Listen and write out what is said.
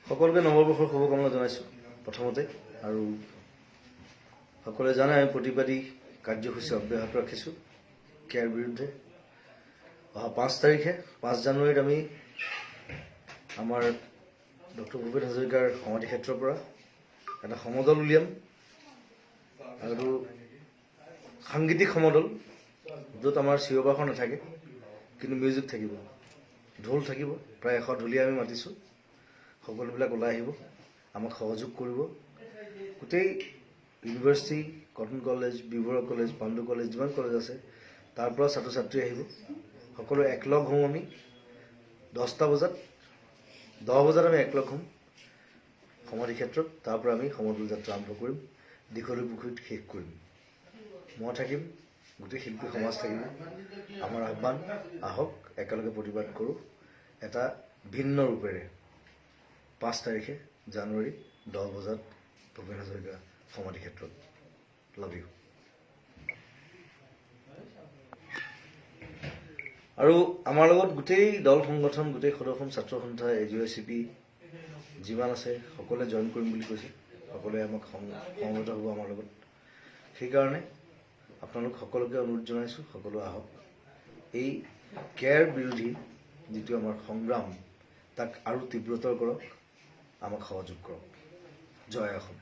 সকলোকে নৱবৰ্ষৰ শুভকামনা জনাইছোঁ প্ৰথমতে আৰু সকলোৱে জানে আমি প্ৰতিবাদী কাৰ্যসূচী অব্যাহত ৰাখিছোঁ কেয়াৰ বিৰুদ্ধে। অহা 5 তাৰিখে 5 জানুৱাৰীত আমি আমাৰ ডক্টৰ ভূপেন হাজৰিকাৰ সমাধি ক্ষেত্ৰৰ পৰা এটা সমদল উলিয়াম আৰু সাংগীতিক সমদল য'ত আমাৰ চিঞৰ-বাখৰ নাথাকে কিন্তু মিউজিক থাকিব, ঢোল থাকিব। প্ৰায় 100 ঢুলীয়া আমি মাতিছোঁ। সকলোবিলাক ওলাই আহিব, আমাক সহযোগ কৰিব। গোটেই university, cotton college, বিবৰুৱা college, Pandu college, যিমান কলেজ আছে তাৰ পৰা ছাত্ৰ ছাত্ৰী আহিব। সকলো একলগ হওঁ আমি 10 বজাত আমি একলগ হ'ম সমাধি ক্ষেত্ৰত। তাৰ পৰা আমি সমদল যাত্ৰা আৰম্ভ কৰিম, দীঘলী পুখুৰীত শেষ কৰিম। মই থাকিম, গোটেই শিল্পী সমাজ থাকিব। আমাৰ আহ্বান, আহক একেলগে প্ৰতিবাদ কৰোঁ এটা ভিন্ন ৰূপেৰে। 5 তাৰিখে জানুৱাৰী 10 বজাত ভূপেন হাজৰিকা সমাধি ক্ষেত্ৰত। Love you. আৰু আমাৰ লগত গোটেই দল সংগঠন, গোটেই সদস্য, ছাত্ৰ সন্থা, AGOCP যিমান আছে সকলোৱে জইন কৰিম বুলি কৈছে। সকলোৱে আমাক সমবেত হ'ব আমাৰ লগত। সেইকাৰণে আপোনালোক সকলোকে অনুৰোধ জনাইছোঁ, সকলো আহক। এই কেয়াৰ বিৰোধী যিটো আমাৰ সংগ্ৰাম তাক আৰু তীব্ৰতৰ কৰক, আমাক সহযোগ কৰক। জয় অসম।